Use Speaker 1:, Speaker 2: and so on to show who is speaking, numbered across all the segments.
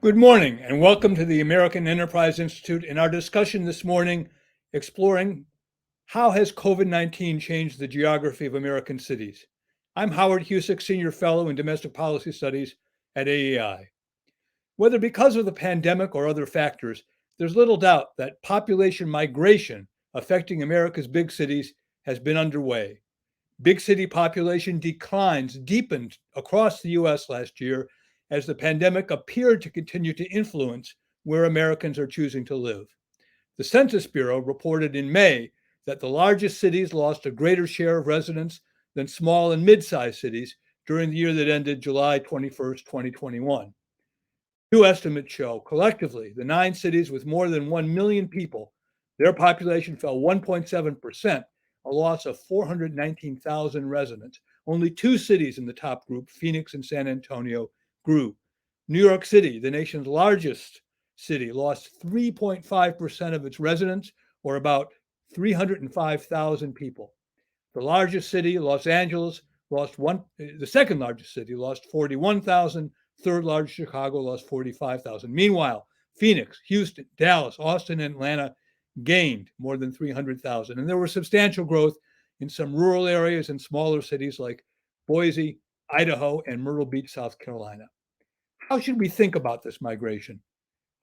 Speaker 1: Good morning and welcome to the American Enterprise Institute in our discussion this morning exploring how has COVID-19 changed the geography of American cities. I'm Howard Husock, Senior Fellow in Domestic Policy Studies at AEI. Whether because of the pandemic or other factors, there's little doubt that population migration affecting America's big cities has been underway. Big city population declines deepened across the US last year as the pandemic appeared to continue to influence where Americans are choosing to live. The Census Bureau reported in May that the largest cities lost a greater share of residents than small and mid-sized cities during the year that ended July 21st, 2021. New estimates show collectively the 9 cities with more than 1 million people, their population fell 1.7%, a loss of 419,000 residents. Only 2 cities in the top group, Phoenix and San Antonio, grew. New York City, the nation's largest city, lost 3.5% of its residents, or about 305,000 people. The largest city, Los Angeles, the second largest city, lost 41,000. Third largest, Chicago, lost 45,000. Meanwhile, Phoenix, Houston, Dallas, Austin, and Atlanta gained more than 300,000. And there was substantial growth in some rural areas and smaller cities like Boise, Idaho, and Myrtle Beach, South Carolina. How should we think about this migration?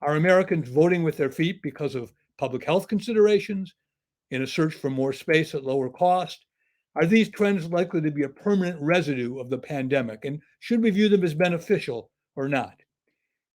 Speaker 1: Are Americans voting with their feet because of public health considerations, in a search for more space at lower cost? Are these trends likely to be a permanent residue of the pandemic? And should we view them as beneficial or not?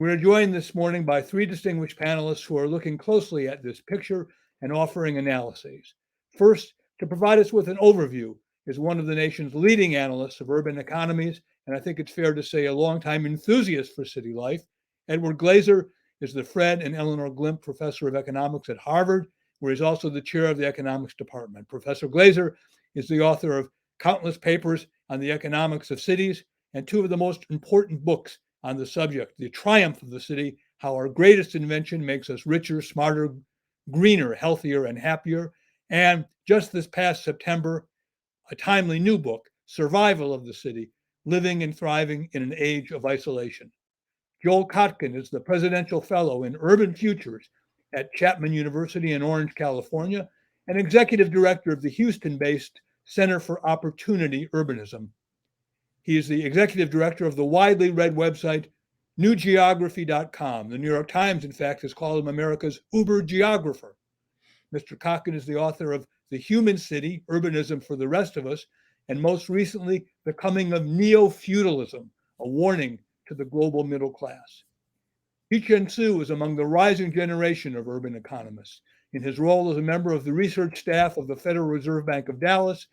Speaker 1: We're joined this morning by 3 distinguished panelists who are looking closely at this picture and offering analyses. First, to provide us with an overview is one of the nation's leading analysts of urban economies, and I think it's fair to say a longtime enthusiast for city life. Edward Glaeser is the Fred and Eleanor Glimp Professor of Economics at Harvard, where he's also the chair of the economics department. Professor Glaeser is the author of countless papers on the economics of cities and 2 of the most important books on the subject, The Triumph of the City, How Our Greatest Invention Makes Us Richer, Smarter, Greener, Healthier, and Happier, and just this past September, a timely new book, Survival of the City, Living and Thriving in an Age of Isolation. Joel Kotkin is the Presidential Fellow in Urban Futures at Chapman University in Orange, California, and Executive Director of the Houston-based Center for Opportunity Urbanism. He is the Executive Director of the widely read website newgeography.com. The New York Times, in fact, has called him America's Uber geographer. Mr. Kotkin is the author of The Human City, Urbanism for the Rest of Us, and most recently, The Coming of Neo-Feudalism, a warning to the global middle class. Yichen Su is among the rising generation of urban economists. In his role as a member of the research staff of the Federal Reserve Bank of Dallas,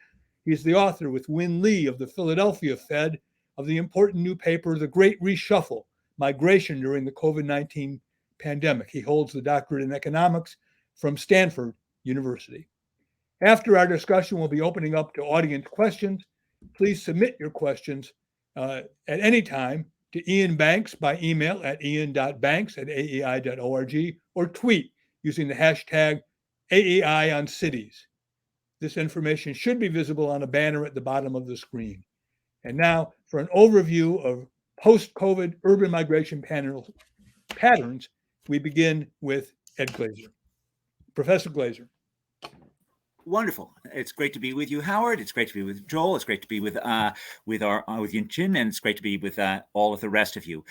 Speaker 1: he's the author with Win Lee of the Philadelphia Fed of the important new paper, The Great Reshuffle, Migration During the COVID-19 Pandemic. He holds the doctorate in economics from Stanford University. After our discussion, we'll be opening up to audience questions. Please submit your questions at any time to Ian Banks by email at ian.banks@aei.org or tweet using the hashtag #AEIOnCities. This information should be visible on a banner at the bottom of the screen. And now for an overview of post-COVID urban migration patterns, we begin with Ed Glaeser. Professor Glaeser.
Speaker 2: Wonderful. It's great to be with you, Howard. It's great to be with Joel. It's great to be with Yichen, and it's great to be with all of the rest of you.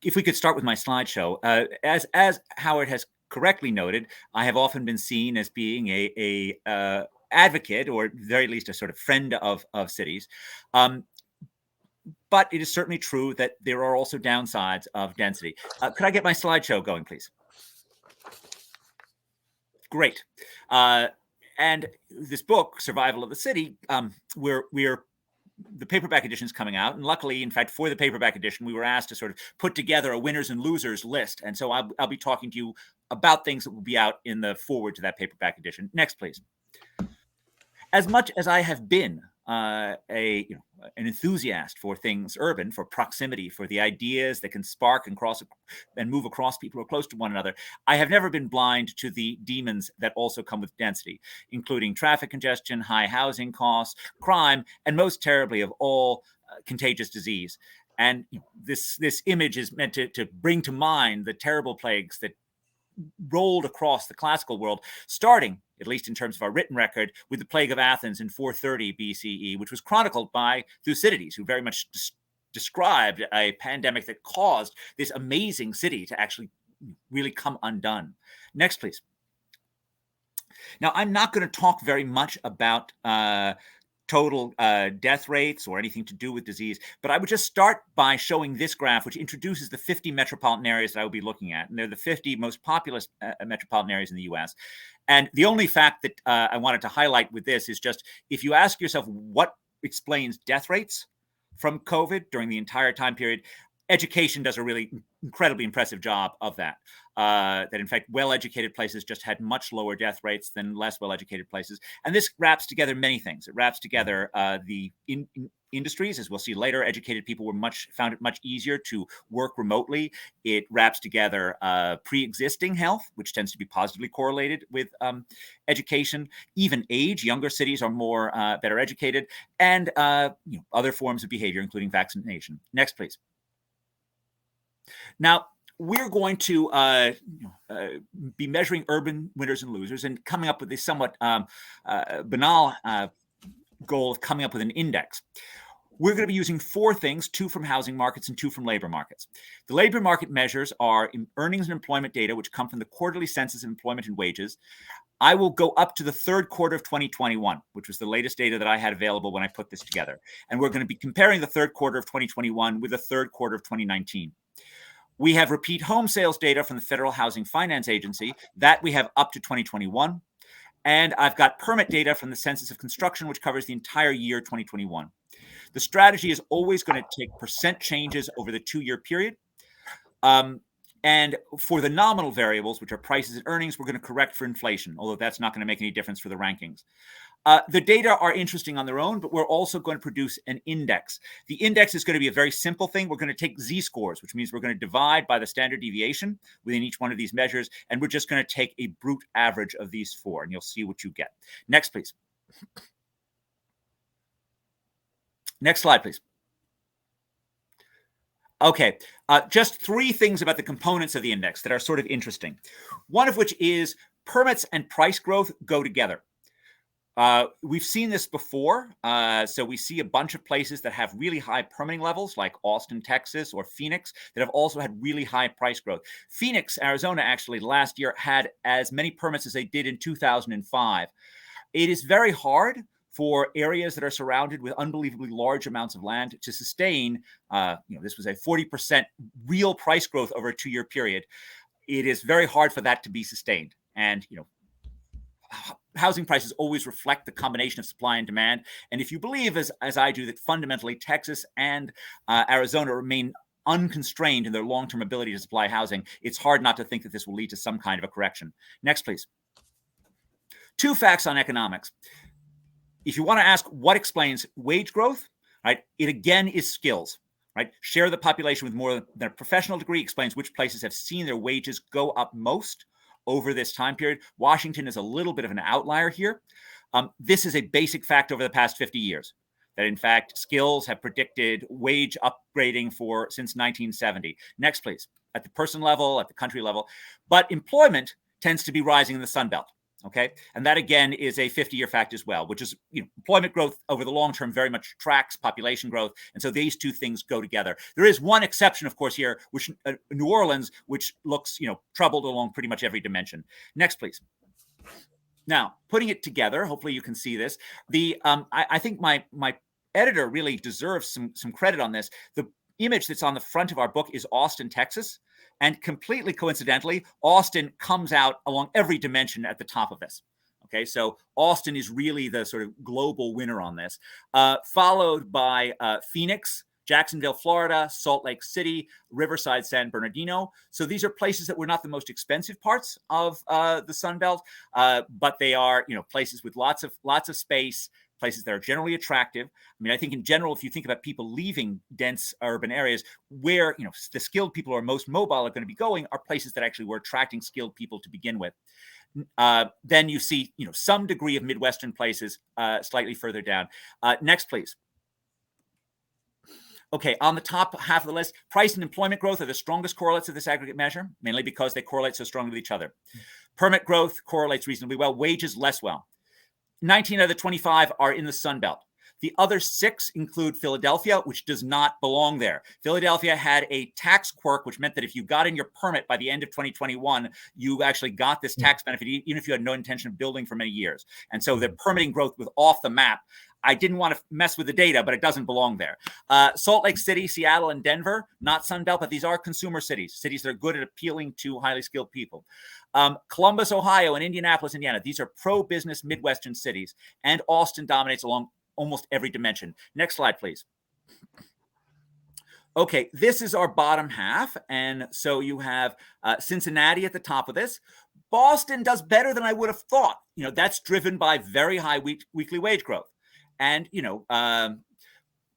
Speaker 2: If we could start with my slideshow, as Howard has correctly noted, I have often been seen as being a advocate, or at the very least a sort of friend of cities. But it is certainly true that there are also downsides of density. Could I get my slideshow going, please? Great. And this book, Survival of the City, the paperback edition is coming out. And luckily, in fact, for the paperback edition, we were asked to sort of put together a winners and losers list. And so I'll be talking to you about things that will be out in the forward to that paperback edition. Next, please. As much as I have been an enthusiast for things urban, for proximity, for the ideas that can spark and cross and move across people who are close to one another, I have never been blind to the demons that also come with density, including traffic congestion, high housing costs, crime, and most terribly of all, contagious disease. And this image is meant to bring to mind the terrible plagues that rolled across the classical world, starting, at least in terms of our written record, with the plague of Athens in 430 BCE, which was chronicled by Thucydides, who very much described a pandemic that caused this amazing city to actually really come undone. Next, please. Now, I'm not going to talk very much about total death rates or anything to do with disease, but I would just start by showing this graph, which introduces the 50 metropolitan areas that I will be looking at. And they're the 50 most populous metropolitan areas in the US. And the only fact that I wanted to highlight with this is just, if you ask yourself what explains death rates from COVID during the entire time period, education does a really incredibly impressive job of that. That in fact, well-educated places just had much lower death rates than less well-educated places. And this wraps together many things. It wraps together the industries, as we'll see later. Educated people found it much easier to work remotely. It wraps together pre-existing health, which tends to be positively correlated with education. Even age, younger cities are more better educated, and other forms of behavior, including vaccination. Next, please. Now, we're going to be measuring urban winners and losers and coming up with this somewhat banal goal of coming up with an index. We're going to be using 4 things, 2 from housing markets and 2 from labor markets. The labor market measures are earnings and employment data, which come from the quarterly census of employment and wages. I will go up to the 3rd quarter of 2021, which was the latest data that I had available when I put this together. And we're going to be comparing the 3rd quarter of 2021 with the 3rd quarter of 2019. We have repeat home sales data from the Federal Housing Finance Agency that we have up to 2021. And I've got permit data from the Census of Construction, which covers the entire year 2021. The strategy is always going to take percent changes over the 2-year period. And for the nominal variables, which are prices and earnings, we're going to correct for inflation, although that's not going to make any difference for the rankings. The data are interesting on their own, but we're also going to produce an index. The index is going to be a very simple thing. We're going to take z-scores, which means we're going to divide by the standard deviation within each one of these measures, and we're just going to take a brute average of these 4, and you'll see what you get. Next, please. Next slide, please. Okay, just 3 things about the components of the index that are sort of interesting. One of which is permits and price growth go together. We've seen this before. So we see a bunch of places that have really high permitting levels, like Austin, Texas, or Phoenix, that have also had really high price growth. Phoenix, Arizona, actually, last year had as many permits as they did in 2005. It is very hard for areas that are surrounded with unbelievably large amounts of land to sustain, this was a 40% real price growth over a 2-year period. It is very hard for that to be sustained. And, housing prices always reflect the combination of supply and demand. And if you believe, as I do, that fundamentally Texas and Arizona remain unconstrained in their long-term ability to supply housing, it's hard not to think that this will lead to some kind of a correction. Next, please. 2 facts on economics. If you want to ask what explains wage growth, right, it again is skills. Right? Share of the population with more than a professional degree explains which places have seen their wages go up most over this time period. Washington is a little bit of an outlier here. This is a basic fact over the past 50 years, that in fact, skills have predicted wage upgrading since 1970. Next, please. At the person level, at the country level. But employment tends to be rising in the Sun Belt. Okay. And that again is a 50-year fact as well, which is, employment growth over the long term very much tracks population growth. And so these 2 things go together. There is one exception, of course, here, which New Orleans, which looks, troubled along pretty much every dimension. Next, please. Now, putting it together, hopefully you can see this. I think my editor really deserves some credit on this. The image that's on the front of our book is Austin, Texas. And completely coincidentally, Austin comes out along every dimension at the top of this. Okay, so Austin is really the sort of global winner on this, followed by Phoenix, Jacksonville, Florida, Salt Lake City, Riverside, San Bernardino. So these are places that were not the most expensive parts of the Sun Belt, but they are, places with lots of space, places that are generally attractive. I mean, I think in general, if you think about people leaving dense urban areas, where the skilled people who are most mobile are going to be going are places that actually were attracting skilled people to begin with. Then you see, some degree of Midwestern places slightly further down. Next, please. Okay, on the top half of the list, price and employment growth are the strongest correlates of this aggregate measure, mainly because they correlate so strongly with each other. Permit growth correlates reasonably well, wages less well. 19 out of the 25 are in the Sun Belt. The other 6 include Philadelphia, which does not belong there. Philadelphia had a tax quirk, which meant that if you got in your permit by the end of 2021, you actually got this tax benefit, even if you had no intention of building for many years. And so the permitting growth was off the map. I didn't want to mess with the data, but it doesn't belong there. Salt Lake City, Seattle, and Denver, not Sun Belt, but these are consumer cities, cities that are good at appealing to highly skilled people. Columbus, Ohio, and Indianapolis, Indiana, these are pro-business Midwestern cities, and Austin dominates along almost every dimension. Next slide, please. Okay, this is our bottom half, and so you have Cincinnati at the top of this. Boston does better than I would have thought. That's driven by very high weekly wage growth. And,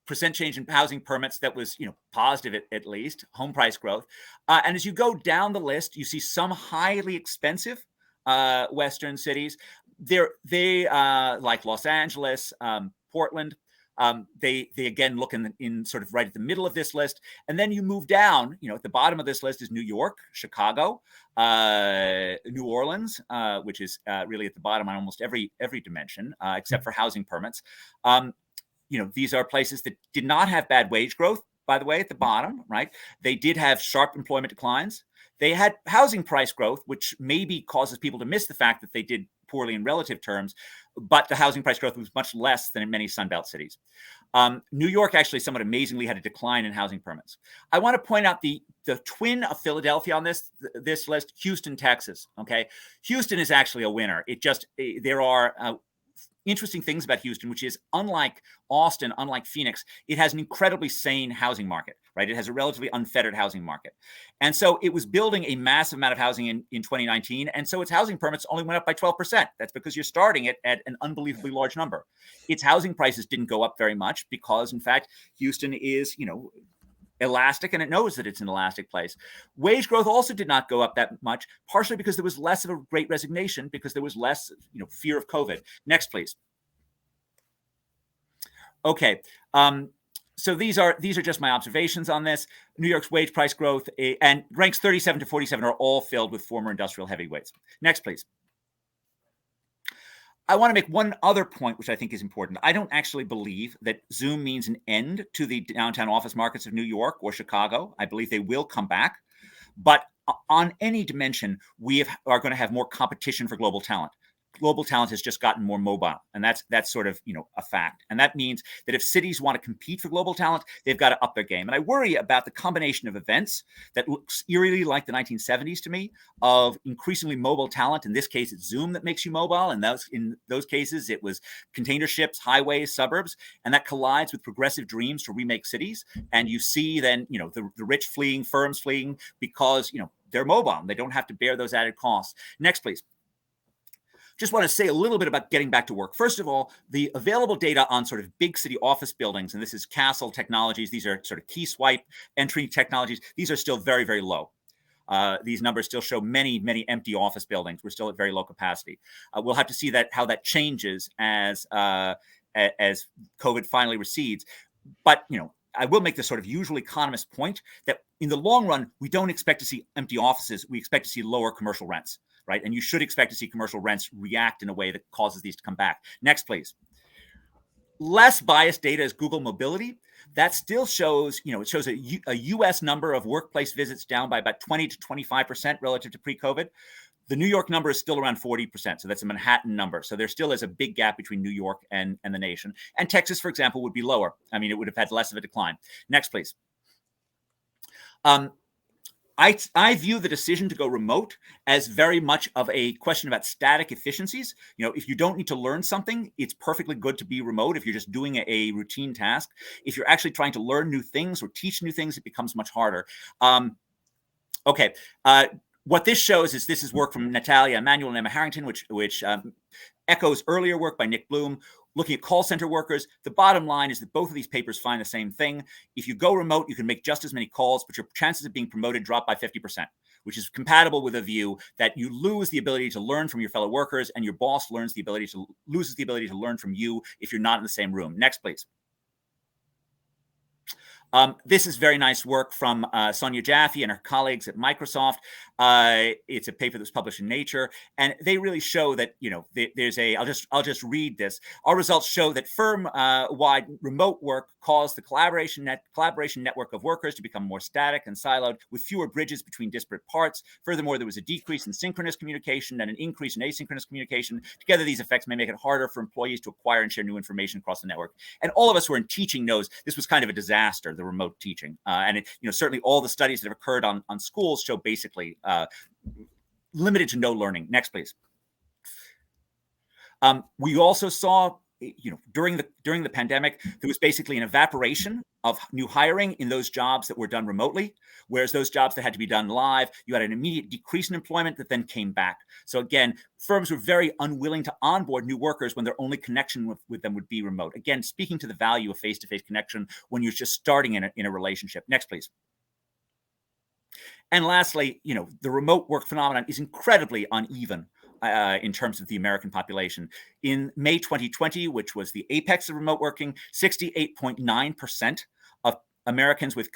Speaker 2: percent change in housing permits that was, positive at least, home price growth. And as you go down the list, you see some highly expensive Western cities. They like Los Angeles, Portland. They again look in sort of right at the middle of this list. And then you move down, at the bottom of this list is New York, Chicago, New Orleans, which is really at the bottom on almost every dimension, except for housing permits. These are places that did not have bad wage growth, by the way, at the bottom, right? They did have sharp employment declines. They had housing price growth, which maybe causes people to miss the fact that they did poorly in relative terms, but the housing price growth was much less than in many Sunbelt cities. New York actually somewhat amazingly had a decline in housing permits. I want to point out the twin of Philadelphia on this list, Houston, Texas. Okay, Houston is actually a winner. There are interesting things about Houston, which is unlike Austin, unlike Phoenix, it has an incredibly sane housing market, right? It has a relatively unfettered housing market. And so it was building a massive amount of housing in 2019. And so its housing permits only went up by 12%. That's because you're starting it at an unbelievably large number. Its housing prices didn't go up very much because, in fact, Houston is, elastic, and it knows that it's an elastic place. Wage growth also did not go up that much, partially because there was less of a great resignation, because there was less, fear of COVID. Next, please. Okay. So these are just my observations on this. New York's wage price growth and ranks 37 to 47 are all filled with former industrial heavyweights. Next, please. I want to make one other point, which I think is important. I don't actually believe that Zoom means an end to the downtown office markets of New York or Chicago. I believe they will come back. But on any dimension, are going to have more competition for global talent. Global talent has just gotten more mobile, and that's sort of a fact. And that means that if cities want to compete for global talent, they've got to up their game. And I worry about the combination of events that looks eerily like the 1970s to me, of increasingly mobile talent. In this case, it's Zoom that makes you mobile, and in those cases it was container ships, highways, suburbs, and that collides with progressive dreams to remake cities. And you see then the rich fleeing, firms fleeing because they're mobile and they don't have to bear those added costs. Next, please. Just want to say a little bit about getting back to work. First of all, the available data on sort of big city office buildings, and this is Castle Technologies, these are sort of key swipe entry technologies, these are still very, very low. These numbers still show many, many empty office buildings. We're still at very low capacity. We'll have to see how that changes as COVID finally recedes. But, I will make this sort of usual economist point that in the long run, we don't expect to see empty offices. We expect to see lower commercial rents. Right. And you should expect to see commercial rents react in a way that causes these to come back. Next, please. Less biased data is Google mobility. That still shows, it shows a U.S. number of workplace visits down by about 20 to 25% relative to pre-COVID. The New York number is still around 40%. So that's a Manhattan number. So there still is a big gap between New York and the nation. And Texas, for example, would be lower. I mean, it would have had less of a decline. Next, please. I view the decision to go remote as very much of a question about static efficiencies. If you don't need to learn something, it's perfectly good to be remote if you're just doing a routine task. If you're actually trying to learn new things or teach new things, it becomes much harder. Okay. What this shows is this is work from Natalia Emanuel and Emma Harrington, which echoes earlier work by Nick Bloom, looking at call center workers. The bottom line is that both of these papers find the same thing. If you go remote, you can make just as many calls, but your chances of being promoted drop by 50%, which is compatible with a view that you lose the ability to learn from your fellow workers, and your boss loses the ability to learn from you if you're not in the same room. Next, please. This is very nice work from Sonia Jaffe and her colleagues at Microsoft. It's a paper that was published in Nature, and they really show that, there's I'll just read this. Our results show that firm-wide remote work caused the collaboration network of workers to become more static and siloed, with fewer bridges between disparate parts. Furthermore, there was a decrease in synchronous communication and an increase in asynchronous communication. Together, these effects may make it harder for employees to acquire and share new information across the network. And all of us who are in teaching knows this was kind of a disaster, the remote teaching. And certainly all the studies that have occurred on schools show basically limited to no learning. Next, please. We also saw, during the pandemic, there was basically an evaporation of new hiring in those jobs that were done remotely, whereas those jobs that had to be done live, you had an immediate decrease in employment that then came back. So again, firms were very unwilling to onboard new workers when their only connection with them would be remote. Again, speaking to the value of face-to-face connection when you're just starting in a relationship. Next, please. And lastly, the remote work phenomenon is incredibly uneven in terms of the American population. In May 2020, which was the apex of remote working, 68.9% of Americans with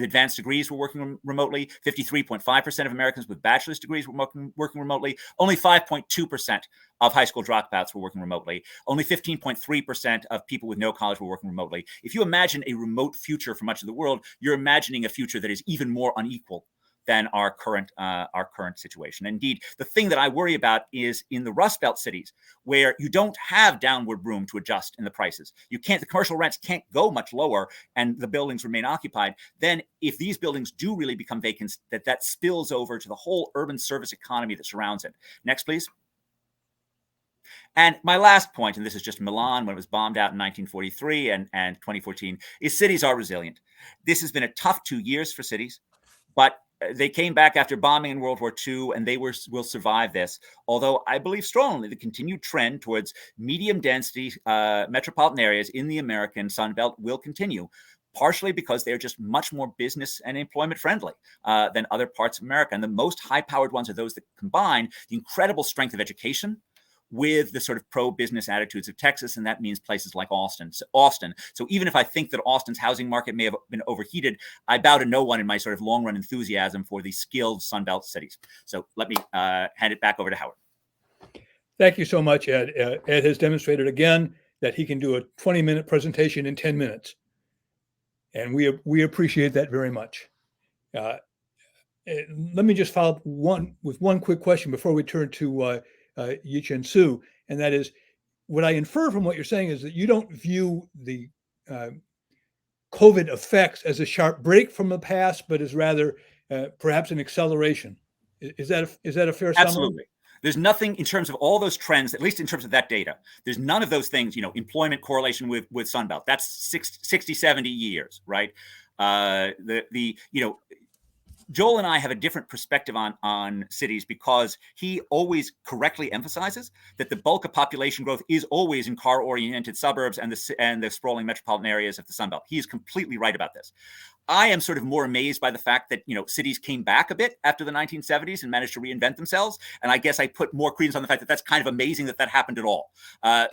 Speaker 2: advanced degrees were working remotely. 53.5% of Americans with bachelor's degrees were working remotely. Only 5.2% of high school dropouts were working remotely. Only 15.3% of people with no college were working remotely. If you imagine a remote future for much of the world, you're imagining a future that is even more unequal than our current situation. Indeed, the thing that I worry about is in the Rust Belt cities, where you don't have downward room to adjust in the prices. The commercial rents can't go much lower, and the buildings remain occupied. Then, if these buildings do really become vacant, that spills over to the whole urban service economy that surrounds it. Next, please. And my last point, and this is just Milan when it was bombed out in 1943 and 2014, is cities are resilient. This has been a tough 2 years for cities, but they came back after bombing in World War II, and they will survive this. Although I believe strongly the continued trend towards medium density metropolitan areas in the American Sun Belt will continue, partially because they're just much more business and employment friendly than other parts of America. And the most high-powered ones are those that combine the incredible strength of education with the sort of pro-business attitudes of Texas, and that means places like Austin. So even if I think that Austin's housing market may have been overheated, I bow to no one in my sort of long-run enthusiasm for these skilled Sunbelt cities. So let me hand it back over to Howard.
Speaker 1: Thank you so much, Ed. Ed has demonstrated again that he can do a 20-minute presentation in 10 minutes. And we appreciate that very much. Let me just follow up with one quick question before we turn to Yichen Su, and that is, what I infer from what you're saying is that you don't view the COVID effects as a sharp break from the past, but as rather perhaps an acceleration. Is that a fair summary?
Speaker 2: Absolutely. There's nothing in terms of all those trends, at least in terms of that data. There's none of those things, employment correlation with Sunbelt. That's 60, 70 years, right? Joel and I have a different perspective on cities because he always correctly emphasizes that the bulk of population growth is always in car-oriented suburbs and the sprawling metropolitan areas of the Sun Belt. He is completely right about this. I am sort of more amazed by the fact that cities came back a bit after the 1970s and managed to reinvent themselves. And I guess I put more credence on the fact that that's kind of amazing that happened at all.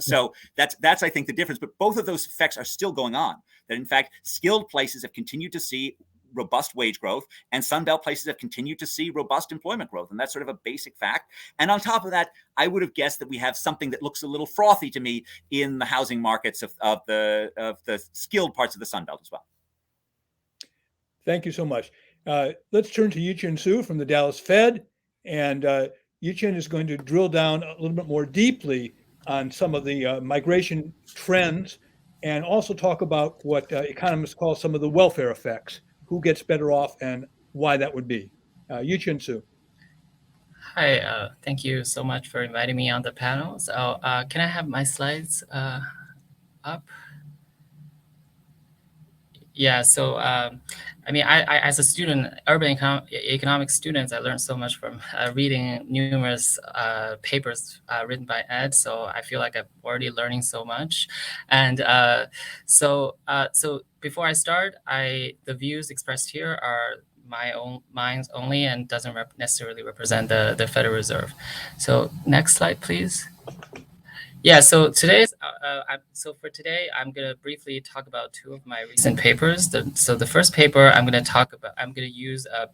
Speaker 2: So that's I think the difference. But both of those effects are still going on. That in fact, skilled places have continued to see robust wage growth, and Sunbelt places have continued to see robust employment growth. And that's sort of a basic fact. And on top of that, I would have guessed that we have something that looks a little frothy to me in the housing markets of the skilled parts of the Sunbelt as well.
Speaker 1: Thank you so much. Let's turn to Yichen Su from the Dallas Fed. And Yichen is going to drill down a little bit more deeply on some of the migration trends and also talk about what economists call some of the welfare effects. Who gets better off and why that would be. Yichen Su.
Speaker 3: Hi, thank you so much for inviting me on the panel. So can I have my slides up? Yeah, so I as a student, urban economics students, I learned so much from reading numerous papers written by Ed. So I feel like I'm already learning so much. And so before I start, the views expressed here are my own minds only and doesn't necessarily represent the Federal Reserve. So next slide, please. Yeah, so for today, I'm going to briefly talk about two of my recent papers. So the first paper I'm going to use a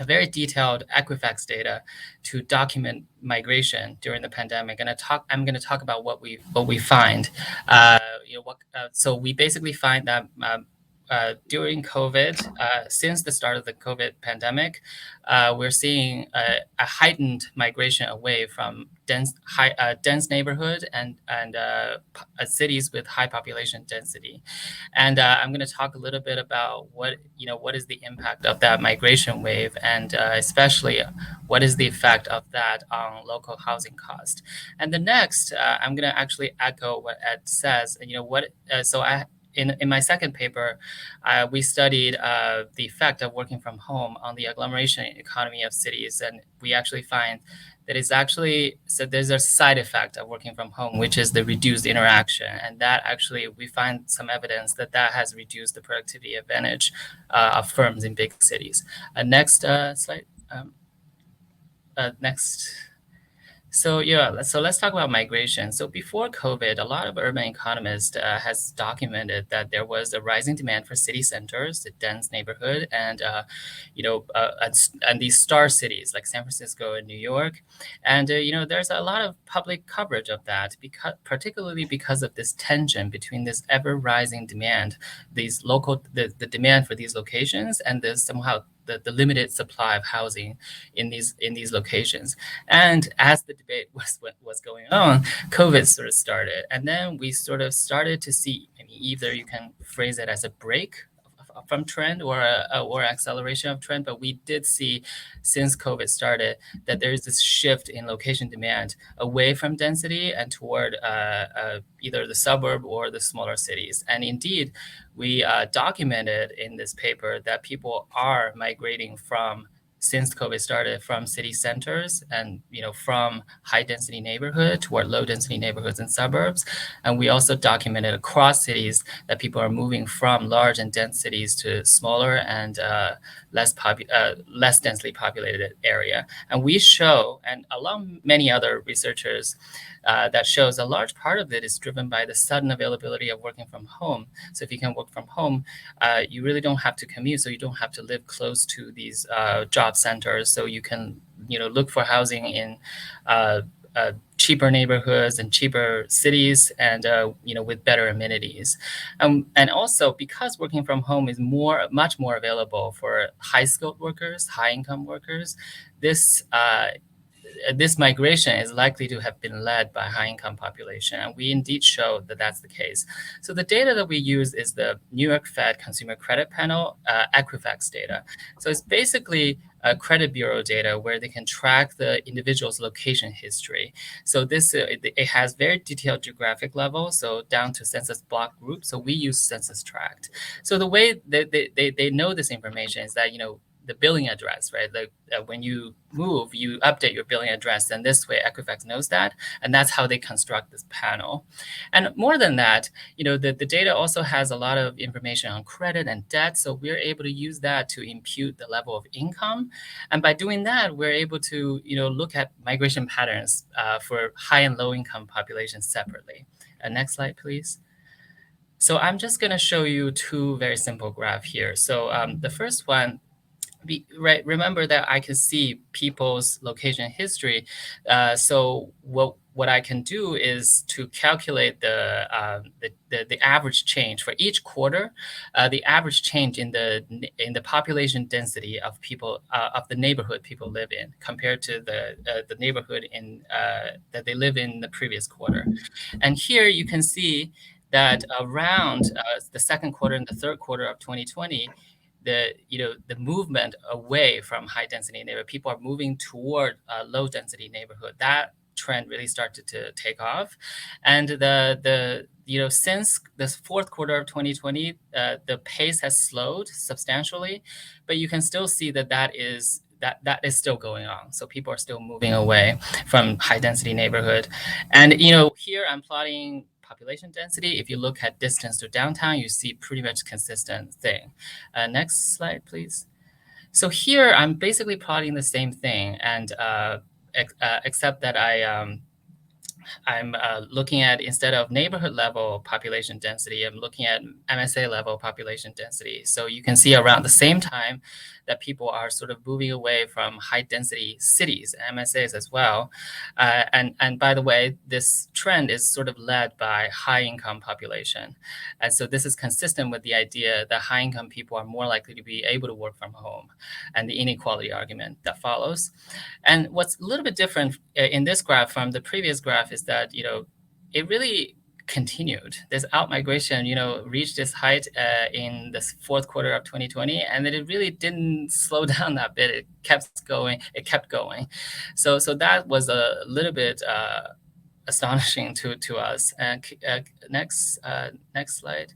Speaker 3: very detailed Equifax data to document migration during the pandemic, and I'm going to talk about what we find. So we basically find that during COVID, since the start of the COVID pandemic, we're seeing a heightened migration away from dense neighborhood and cities with high population density. And I'm going to talk a little bit about what is the impact of that migration wave, and especially what is the effect of that on local housing cost. And the next, I'm going to actually echo what Ed says. In my second paper, we studied the effect of working from home on the agglomeration economy of cities, and we actually find that there's a side effect of working from home, which is the reduced interaction, and that actually we find some evidence that has reduced the productivity advantage of firms in big cities. Next slide. Next. So let's talk about migration. So before COVID, a lot of urban economists has documented that there was a rising demand for city centers, the dense neighborhood, and and these star cities like San Francisco and New York. And there's a lot of public coverage of that, particularly because of this tension between this ever rising demand, the demand for these locations, and the limited supply of housing in these locations. And as the debate was going on, COVID sort of started, and then we sort of started to see, either you can phrase it as a break from trend or acceleration of trend, but we did see since COVID started that there is this shift in location demand away from density and toward either the suburb or the smaller cities. And indeed, we documented in this paper that people are migrating since COVID started, from city centers and from high density neighborhood toward low density neighborhoods and suburbs. And we also documented across cities that people are moving from large and dense cities to smaller and less densely populated area. And we show, and along many other researchers, that shows a large part of it is driven by the sudden availability of working from home. So if you can work from home, you really don't have to commute, so you don't have to live close to these job centers. So you can, look for housing in cheaper neighborhoods and cheaper cities, and with better amenities. And also, because working from home is much more available for high-skilled workers, high-income workers, this migration is likely to have been led by high-income population, and we indeed show that that's the case. So the data that we use is the New York Fed Consumer Credit Panel Equifax data. So it's basically a credit bureau data where they can track the individual's location history. So it has very detailed geographic level, so down to census block group. So we use census tract. So the way they know this information is that the billing address, right? When you move, you update your billing address, and this way Equifax knows that, and that's how they construct this panel. And more than that, the data also has a lot of information on credit and debt, so we're able to use that to impute the level of income. And by doing that, we're able to look at migration patterns for high and low income populations separately. Next slide, please. So I'm just going to show you two very simple graphs here. So the first one, remember that I can see people's location history. So what I can do is to calculate the average change for each quarter, the average change in the population density of people of the neighborhood people live in compared to the neighborhood that they live in the previous quarter. And here you can see that around the second quarter and the third quarter of 2020. The movement away from high density neighborhood, people are moving toward low density neighborhood. That trend really started to take off, and since this fourth quarter of 2020, the pace has slowed substantially, but you can still see that is still going on. So people are still moving away from high density neighborhood, and here I'm plotting population density. If you look at distance to downtown, you see pretty much consistent thing. Next slide, please. So here I'm basically plotting the same thing, and except that I looking at, instead of neighborhood level population density, I'm looking at MSA level population density. So you can see around the same time that people are sort of moving away from high density cities, MSAs as well. And by the way, this trend is sort of led by high income population. And so this is consistent with the idea that high income people are more likely to be able to work from home, and the inequality argument that follows. And what's a little bit different in this graph from the previous graph is that, it really continued. This outmigration, reached its height in the fourth quarter of 2020, and then it really didn't slow down that bit. It kept going. So that was a little bit astonishing to us. And next slide.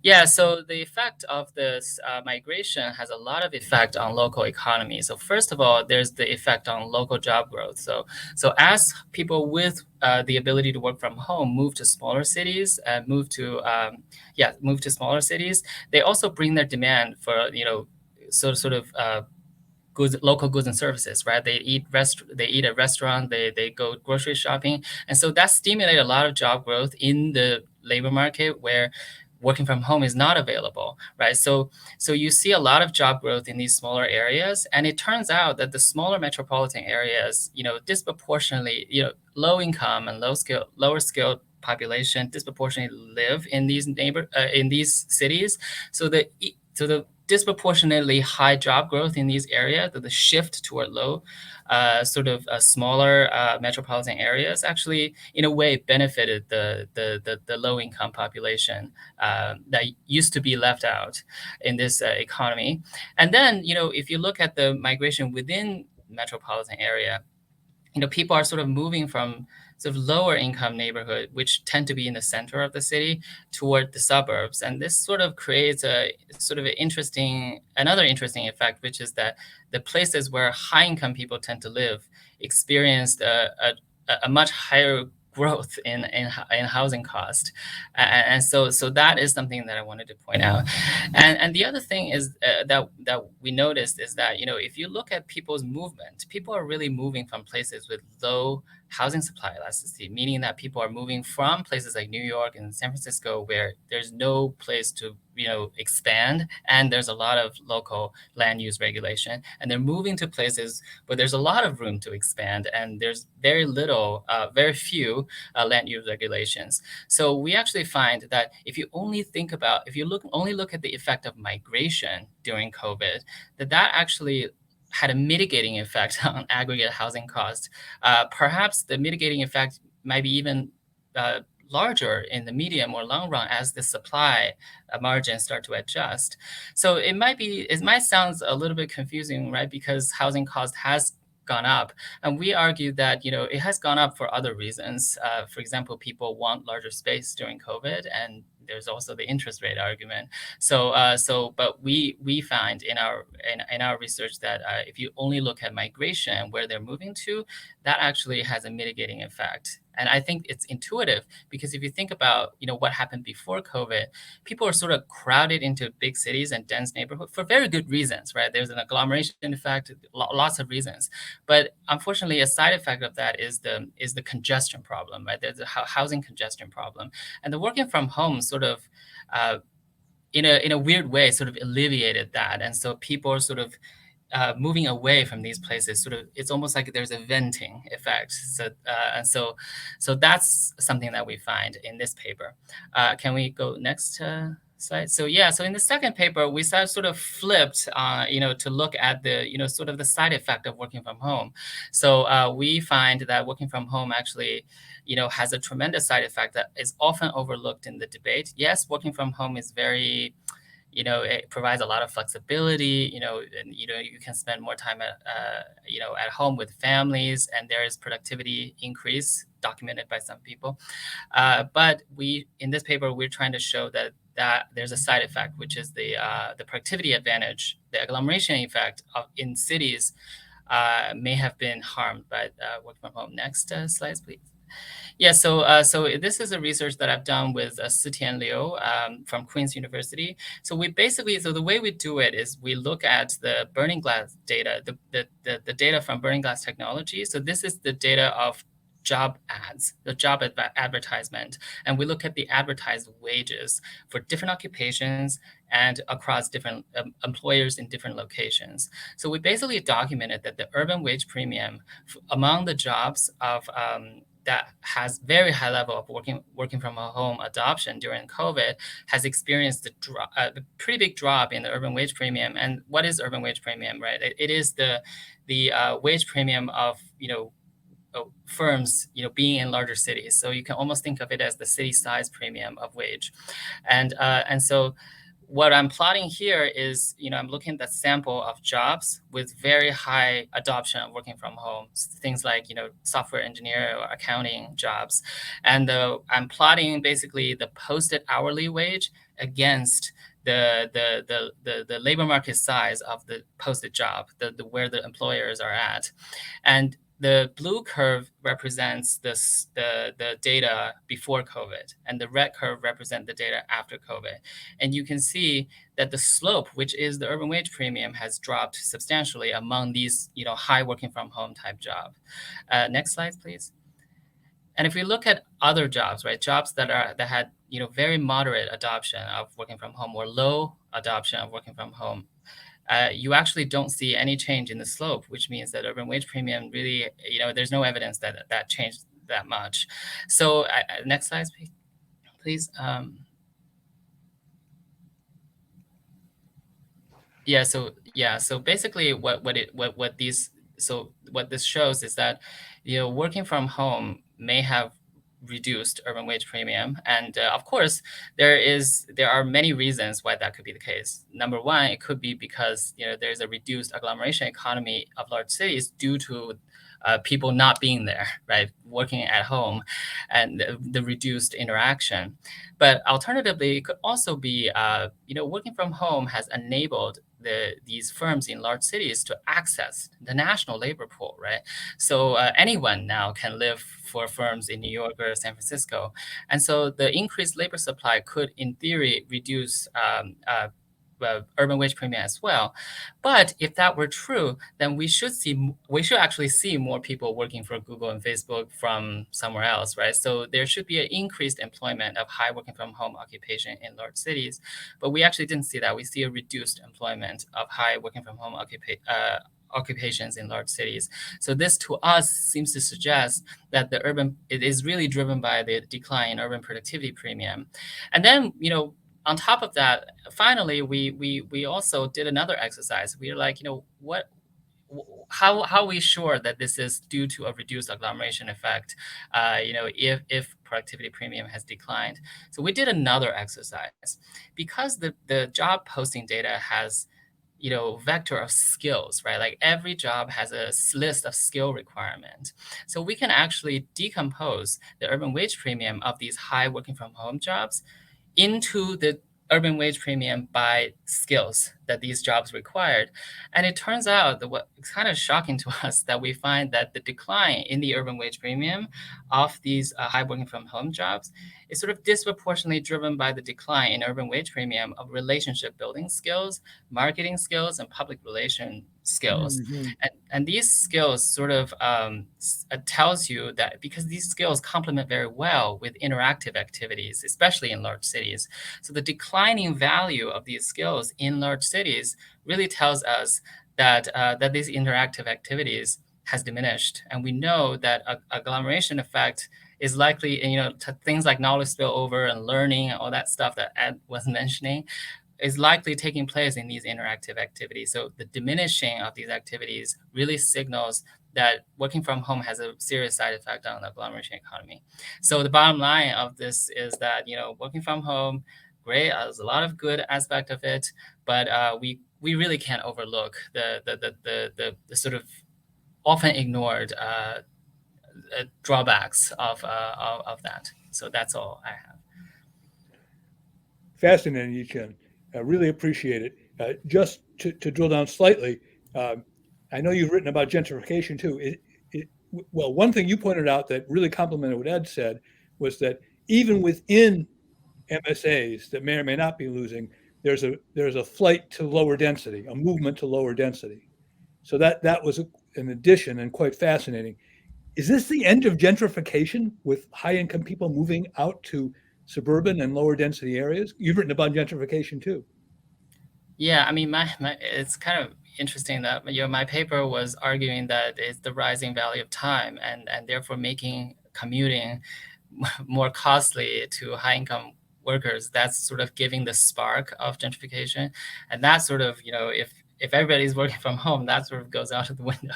Speaker 3: Yeah, so the effect of this migration has a lot of effect on local economy. So first of all, there's the effect on local job growth. So as people with the ability to work from home move to smaller cities, move to smaller cities, they also bring their demand for local goods and services, right? They eat at restaurant, they go grocery shopping, and so that stimulated a lot of job growth in the labor market where working from home is not available, right? So you see a lot of job growth in these smaller areas, and it turns out that the smaller metropolitan areas, disproportionately, low income and lower skilled population disproportionately live in these cities. So the disproportionately high job growth in these areas, the shift toward smaller metropolitan areas, actually in a way benefited the low income population that used to be left out in this economy. And then, if you look at the migration within metropolitan area, people are sort of moving from sort of lower income neighborhood, which tend to be in the center of the city, toward the suburbs. And this sort of creates another interesting effect, which is that the places where high income people tend to live experienced a much higher growth in housing cost. And so that is something that I wanted to point out. And the other thing is that we noticed is that, if you look at people's movement, people are really moving from places with low housing supply elasticity, meaning that people are moving from places like New York and San Francisco where there's no place to expand, and there's a lot of local land use regulation, and they're moving to places where there's a lot of room to expand, and there's very few land use regulations. So we actually find that if you only look at the effect of migration during COVID, that actually had a mitigating effect on aggregate housing costs. Perhaps the mitigating effect might be even larger in the medium or long run as the supply margins start to adjust. So it might sound a little bit confusing, right? Because housing cost has gone up, and we argue that it has gone up for other reasons. For example, people want larger space during COVID, and there's also the interest rate argument. But we find in our research that if you only look at migration, where they're moving to, that actually has a mitigating effect. And I think it's intuitive, because if you think about what happened before COVID, people are sort of crowded into big cities and dense neighborhoods for very good reasons, right? There's an agglomeration effect, lots of reasons. But unfortunately, a side effect of that is the congestion problem, right? There's a housing congestion problem, and the working from home sort of in a weird way sort of alleviated that. And so people are sort of moving away from these places. It's almost like there's a venting effect. So that's something that we find in this paper. Can we go next slide? So in the second paper, we sort of flipped, to look at the, sort of the side effect of working from home. So we find that working from home actually, has a tremendous side effect that is often overlooked in the debate. Yes, working from home is very, it provides a lot of flexibility, and, you can spend more time at home with families, and there is productivity increase documented by some people. But in this paper, we're trying to show that there's a side effect, which is the productivity advantage, the agglomeration effect in cities may have been harmed by working from home. Next slides, please. Yeah, so this is a research that I've done with Sitian Liu from Queen's University. So the way we do it is we look at the burning glass data, the data from burning glass technology. So this is the data of job ads, the job advertisement, and we look at the advertised wages for different occupations and across different employers in different locations. So we basically documented that the urban wage premium among the jobs of that has very high level of working from home adoption during COVID has experienced a pretty big drop in the urban wage premium. And what is urban wage premium, right? It is the wage premium of firms being in larger cities. So you can almost think of it as the city size premium of wage, and so what I'm plotting here is, I'm looking at the sample of jobs with very high adoption of working from home, things like, software engineer or accounting jobs. And I'm plotting basically the posted hourly wage against the labor market size of the posted job, where the employers are at. And the blue curve represents the data before COVID, and the red curve represents the data after COVID. And you can see that the slope, which is the urban wage premium, has dropped substantially among these, high working from home type job. Next slide, please. And if we look at other jobs, right, jobs that had very moderate adoption of working from home or low adoption of working from home, you actually don't see any change in the slope, which means that urban wage premium really, there's no evidence that changed that much. So next slide, please. So basically what this shows is that, working from home may have reduced urban wage premium. And of course, there are many reasons why that could be the case. Number one, it could be because there's a reduced agglomeration economy of large cities due to people not being there, right, working at home, and the reduced interaction. But alternatively, it could also be, working from home has enabled these firms in large cities to access the national labor pool, right? So anyone now can live for firms in New York or San Francisco. And so the increased labor supply could, in theory, reduce urban wage premium as well. But if that were true, then we should actually see more people working for Google and Facebook from somewhere else, right? So there should be an increased employment of high working from home occupation in large cities. But we actually didn't see that. We see a reduced employment of high working from home occupations in large cities. So this to us seems to suggest that it is really driven by the decline in urban productivity premium. And then, on top of that, finally, we also did another exercise. We were like, how are we sure that this is due to a reduced agglomeration effect, if productivity premium has declined? So we did another exercise. Because the job posting data has vector of skills, right? Like every job has a list of skill requirement. So we can actually decompose the urban wage premium of these high working from home jobs into the urban wage premium by skills that these jobs required. And it turns out that it's kind of shocking to us that we find that the decline in the urban wage premium of these high working from home jobs is sort of disproportionately driven by the decline in urban wage premium of relationship building skills, marketing skills, and public relation skills.
Speaker 1: Mm-hmm.
Speaker 3: And these skills sort of tells you that because these skills complement very well with interactive activities, especially in large cities. So the declining value of these skills in large cities really tells us that these interactive activities has diminished. And we know that agglomeration effect is likely, to things like knowledge spillover and learning, all that stuff that Ed was mentioning, is likely taking place in these interactive activities. So the diminishing of these activities really signals that working from home has a serious side effect on the agglomeration economy. So the bottom line of this is that, working from home, great, there's a lot of good aspect of it, but we really can't overlook the sort of often ignored drawbacks of that. So that's all I have.
Speaker 1: Fascinating, Yichen. I really appreciate it. Just to drill down slightly, I know you've written about gentrification too. Well, one thing you pointed out that really complemented what Ed said was that even within MSAs that may or may not be losing, there's a flight to lower density, a movement to lower density. So that was an addition and quite fascinating. Is this the end of gentrification with high-income people moving out to suburban and lower density areas? You've written about gentrification too.
Speaker 3: Yeah, I mean, it's kind of interesting that my paper was arguing that it's the rising value of time and therefore making commuting more costly to high income workers. That's sort of giving the spark of gentrification, and that's sort of, if everybody's working from home, that sort of goes out of the window.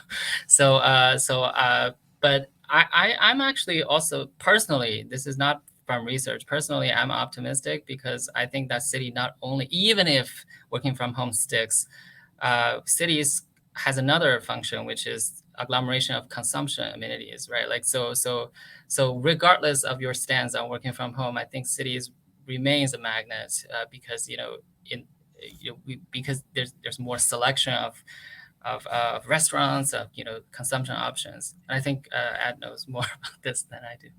Speaker 3: But I'm actually also personally, this is not from research. Personally, I'm optimistic because I think that city not only, even if working from home sticks, cities has another function, which is agglomeration of consumption amenities, right? Like so regardless of your stance on working from home, I think cities remains a magnet because because there's more selection of restaurants, of consumption options. And I think Ed knows more about this than I do.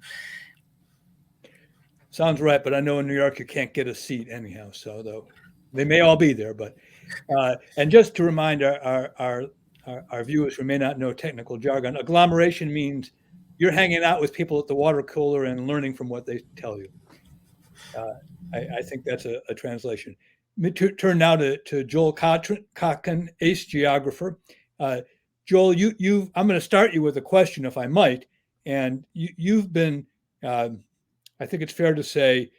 Speaker 1: Sounds right, but I know in New York you can't get a seat anyhow. So though they may all be there, but and just to remind our viewers who may not know technical jargon, agglomeration means you're hanging out with people at the water cooler and learning from what they tell you. I think that's a translation. Turn now to Joel Kotkin, ace geographer. Joel, I'm going to start you with a question, if I might, and you've been. I think it's fair to say,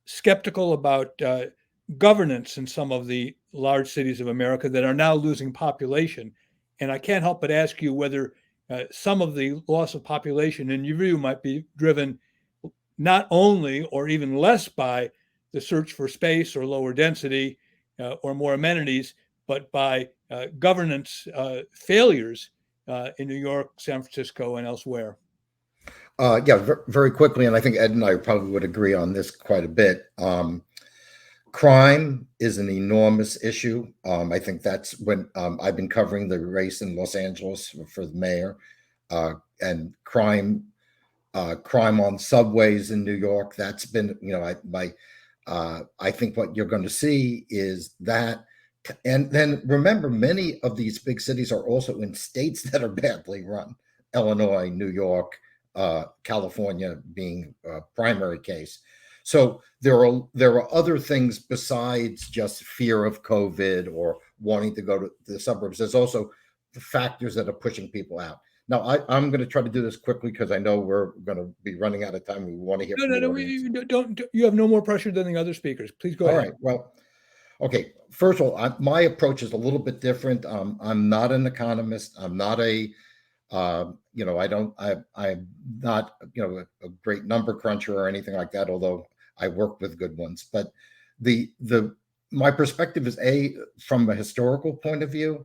Speaker 1: skeptical about governance in some of the large cities of America that are now losing population. And I can't help but ask you whether some of the loss of population, in your view, might be driven not only or even less by the search for space or lower density or more amenities, but by governance failures in New York, San Francisco, and elsewhere.
Speaker 4: Very quickly, and I think Ed and I probably would agree on this quite a bit. Crime is an enormous issue. I think that's when I've been covering the race in Los Angeles for the mayor, and crime on subways in New York. That's been, I think what you're going to see is that. And then remember, many of these big cities are also in states that are badly run. Illinois, New York, California being a primary case. So there are other things besides just fear of COVID or wanting to go to the suburbs. There's also the factors that are pushing people out. Now, I'm going to try to do this quickly because I know we're going to be running out of time. We want to hear from the audience.
Speaker 1: Don't. You have no more pressure than the other speakers. Please go ahead.
Speaker 4: All right. Well, okay. First of all, my approach is a little bit different. I'm not an economist. I'm not I'm not, a great number cruncher or anything like that, although I work with good ones. But my perspective is A, from a historical point of view,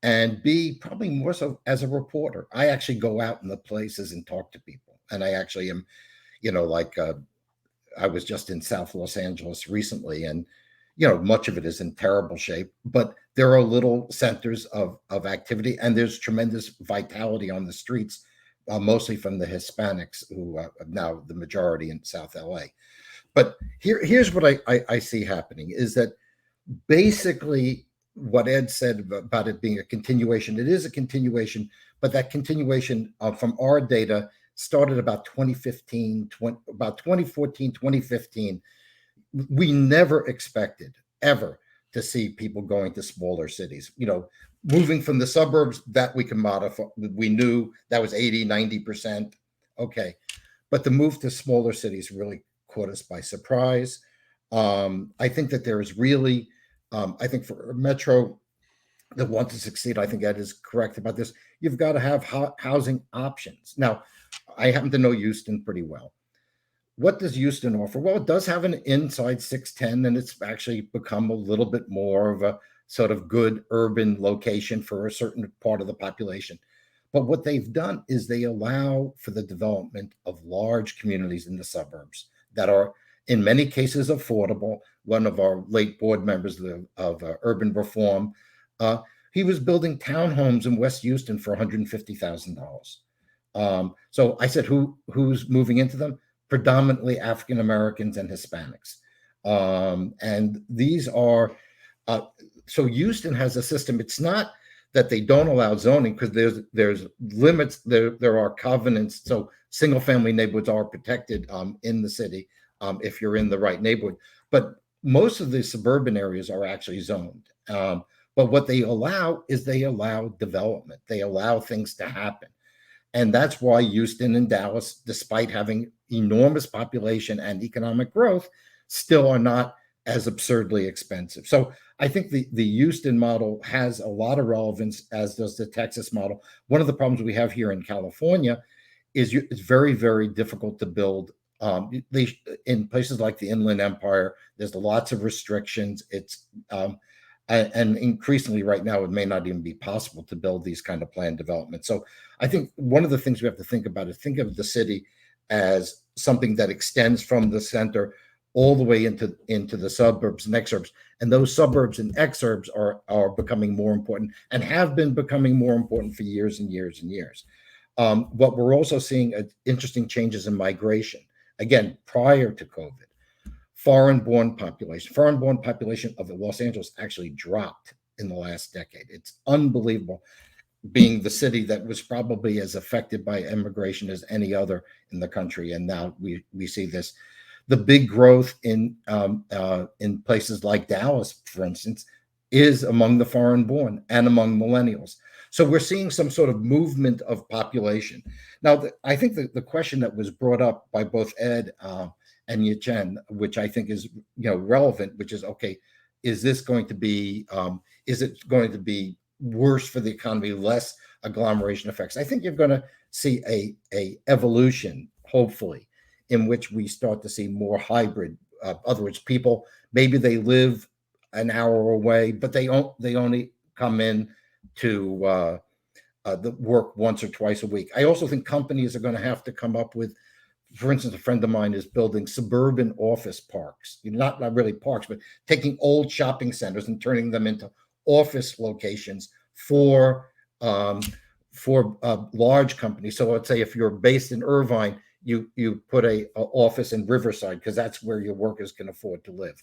Speaker 4: and B, probably more so as a reporter. I actually go out in the places and talk to people. And I actually am, I was just in South Los Angeles recently, and much of it is in terrible shape, but there are little centers of activity, and there's tremendous vitality on the streets, mostly from the Hispanics, who are now the majority in South LA. But here's what I see happening is that basically what Ed said about it being a continuation, it is a continuation, but that continuation from our data started about 2014, 2015. We never expected ever to see people going to smaller cities, moving from the suburbs that we can modify. We knew that was 80-90%. Okay. But the move to smaller cities really caught us by surprise. I think that there is really, I think for a metro that want to succeed, I think Ed is correct about this. You've got to have housing options. Now, I happen to know Houston pretty well. What does Houston offer? Well, it does have an inside 610, and it's actually become a little bit more of a sort of good urban location for a certain part of the population. But what they've done is they allow for the development of large communities in the suburbs that are, in many cases, affordable. One of our late board members of Urban Reform, he was building townhomes in West Houston for $150,000. So I said, who's moving into them? Predominantly African Americans and Hispanics. And these are, so Houston has a system. It's not that they don't allow zoning because there's limits, there are covenants. So single family neighborhoods are protected in the city if you're in the right neighborhood. But most of the suburban areas are actually zoned. But what they allow is they allow development. They allow things to happen. And that's why Houston and Dallas, despite having enormous population and economic growth, still are not as absurdly expensive. So I think the Houston model has a lot of relevance, as does the Texas model. One of the problems we have here in California is it's very, very difficult to build. In places like the Inland Empire, there's lots of restrictions. It's and increasingly right now, it may not even be possible to build these kind of planned developments. So I think one of the things we have to think about is think of the city as something that extends from the center all the way into the suburbs and exurbs. And those suburbs and exurbs are becoming more important and have been becoming more important for years and years and years. But we're also seeing interesting changes in migration. Again, prior to COVID, foreign-born population of Los Angeles actually dropped in the last decade. It's unbelievable, being the city that was probably as affected by immigration as any other in the country. And now we see this. The big growth in places like Dallas, for instance, is among the foreign-born and among millennials. So we're seeing some sort of movement of population. Now, I think the question that was brought up by both Ed and Yichen, which I think is relevant, which is, okay, is this going to be is it going to be worse for the economy, less agglomeration effects? I think you're going to see a evolution, hopefully, in which we start to see more hybrid. Other words, people, maybe they live an hour away, but they only come in to the work once or twice a week. I also think companies are going to have to come up with, for instance, a friend of mine is building suburban office parks, not really parks, but taking old shopping centers and turning them into office locations for large companies. So let's say if you're based in Irvine, you put a office in Riverside because that's where your workers can afford to live.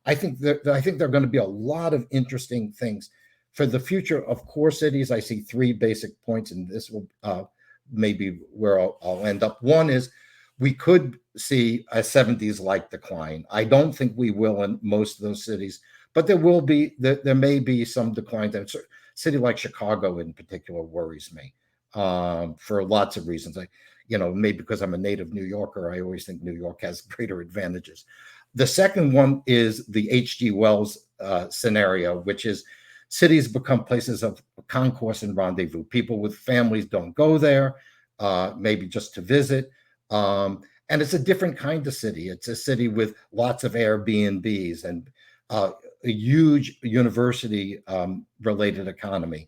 Speaker 4: I think there are going to be a lot of interesting things for the future of core cities. I see three basic points, and this will maybe where I'll end up. One is we could see a 70s-like decline. I don't think we will in most of those cities, but there may be some decline. A city like Chicago in particular worries me for lots of reasons. Maybe because I'm a native New Yorker, I always think New York has greater advantages. The second one is the H.G. Wells scenario, which is cities become places of concourse and rendezvous. People with families don't go there, maybe just to visit. And it's a different kind of city. It's a city with lots of Airbnbs and a huge university related economy.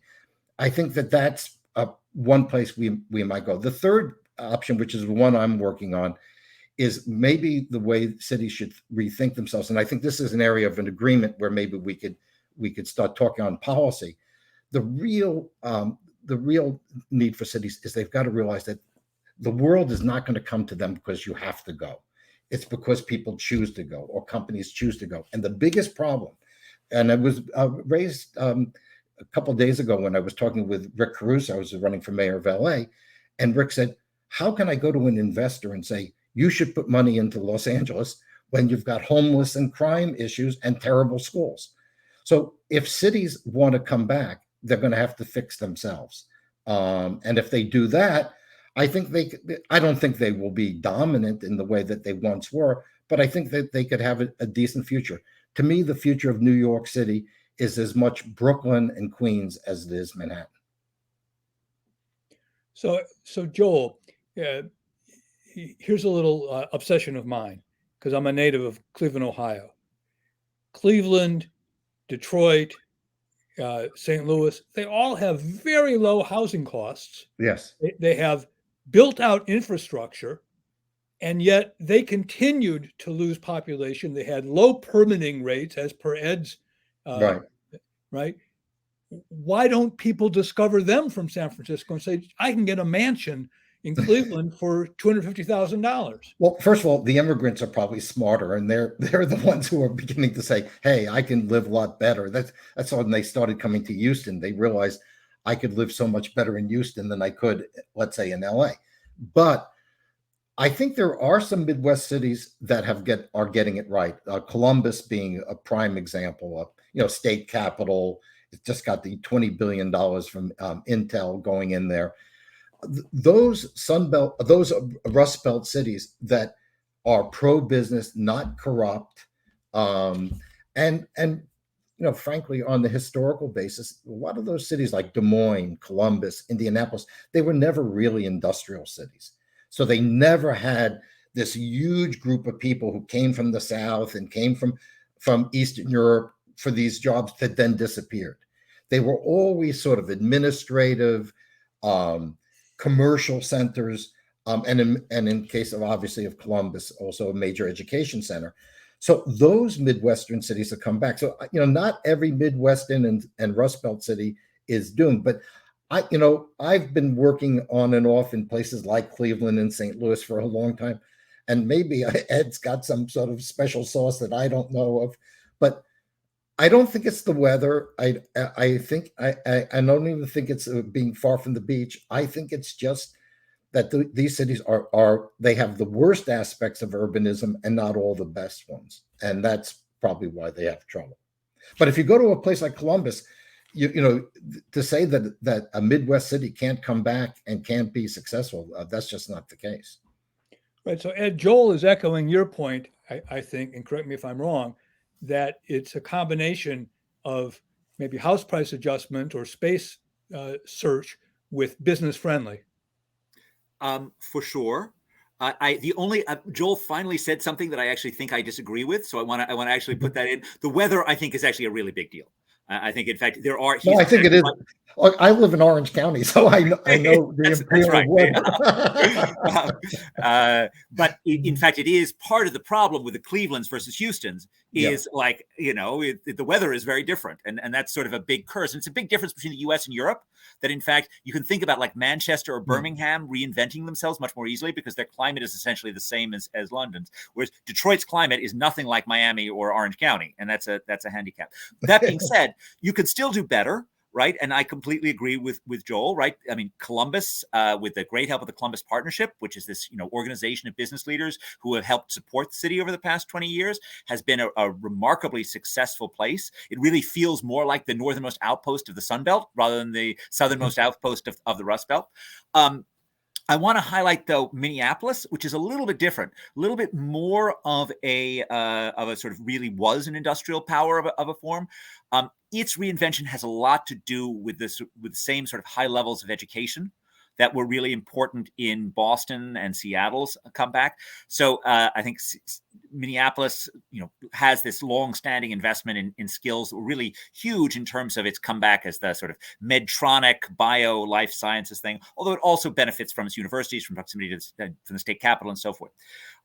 Speaker 4: I think that's one place we might go. The third option, which is the one I'm working on, is maybe the way cities should rethink themselves. And I think this is an area of an agreement where maybe we could start talking on policy. The real need for cities is they've got to realize that the world is not going to come to them because you have to go. It's because people choose to go or companies choose to go. And the biggest problem, and it was raised a couple of days ago when I was talking with Rick Caruso, I was running for mayor of LA, and Rick said, how can I go to an investor and say, you should put money into Los Angeles when you've got homeless and crime issues and terrible schools? So if cities want to come back, they're going to have to fix themselves. And if they do that, I don't think they will be dominant in the way that they once were, but I think that they could have a decent future. To me, the future of New York City is as much Brooklyn and Queens as it is Manhattan.
Speaker 1: So Joel, here's a little obsession of mine, because I'm a native of Cleveland, Ohio. Cleveland, Detroit, St. Louis, they all have very low housing costs.
Speaker 4: Yes.
Speaker 1: They have built out infrastructure, and yet they continued to lose population. They had low permitting rates as per Ed's, right? Why don't people discover them from San Francisco and say, I can get a mansion in Cleveland for $250,000?
Speaker 4: Well, first of all, the immigrants are probably smarter, and they're the ones who are beginning to say, hey, I can live a lot better. That's when they started coming to Houston. They realized I could live so much better in Houston than I could, let's say, in LA. But I think there are some Midwest cities that are getting it right. Columbus being a prime example of, state capital. It just got the $20 billion from Intel going in there. Those those Rust Belt cities that are pro-business, not corrupt, and frankly, on the historical basis, a lot of those cities like Des Moines, Columbus, Indianapolis, they were never really industrial cities. So they never had this huge group of people who came from the South and came from Eastern Europe for these jobs that then disappeared. They were always sort of administrative, commercial centers, and in case of obviously of Columbus, also a major education center. So those Midwestern cities have come back. So not every Midwestern and Rust Belt city is doomed, but I've been working on and off in places like Cleveland and St. Louis for a long time, and maybe Ed's got some sort of special sauce that I don't know of, but I don't think it's the weather. I don't even think it's being far from the beach. I think it's just that these cities they have the worst aspects of urbanism and not all the best ones, and that's probably why they have trouble. But if you go to a place like Columbus, to say that a Midwest city can't come back and can't be successful, that's just not the case.
Speaker 1: Right. So Ed, Joel is echoing your point, I think, and correct me if I'm wrong, that it's a combination of maybe house price adjustment or space search with business friendly.
Speaker 2: For sure. Joel finally said something that I actually think I disagree with. So I want to actually put that in. The weather, I think, is actually a really big deal. I think, in fact, there are.
Speaker 4: No, I think it is. I live in Orange County, so I know the imperial
Speaker 2: weather. But in fact, it is part of the problem with the Clevelands versus Houstons is the weather is very different. And that's sort of a big curse. And it's a big difference between the US and Europe that, in fact, you can think about like Manchester or Birmingham reinventing themselves much more easily because their climate is essentially the same as London's. Whereas Detroit's climate is nothing like Miami or Orange County. And that's a handicap. That being said, you could still do better. Right. And I completely agree with Joel. Right. I mean, Columbus, with the great help of the Columbus Partnership, which is this, organization of business leaders who have helped support the city over the past 20 years, has been a remarkably successful place. It really feels more like the northernmost outpost of the Sun Belt rather than the southernmost outpost of the Rust Belt. I want to highlight, though, Minneapolis, which is a little bit different, a little bit more of a sort of really was an industrial power of a form. Its reinvention has a lot to do with the same sort of high levels of education that were really important in Boston and Seattle's comeback. So I think Minneapolis, has this long-standing investment in skills that were really huge in terms of its comeback as the sort of Medtronic bio life sciences thing, although it also benefits from its universities, from proximity from the state capital and so forth.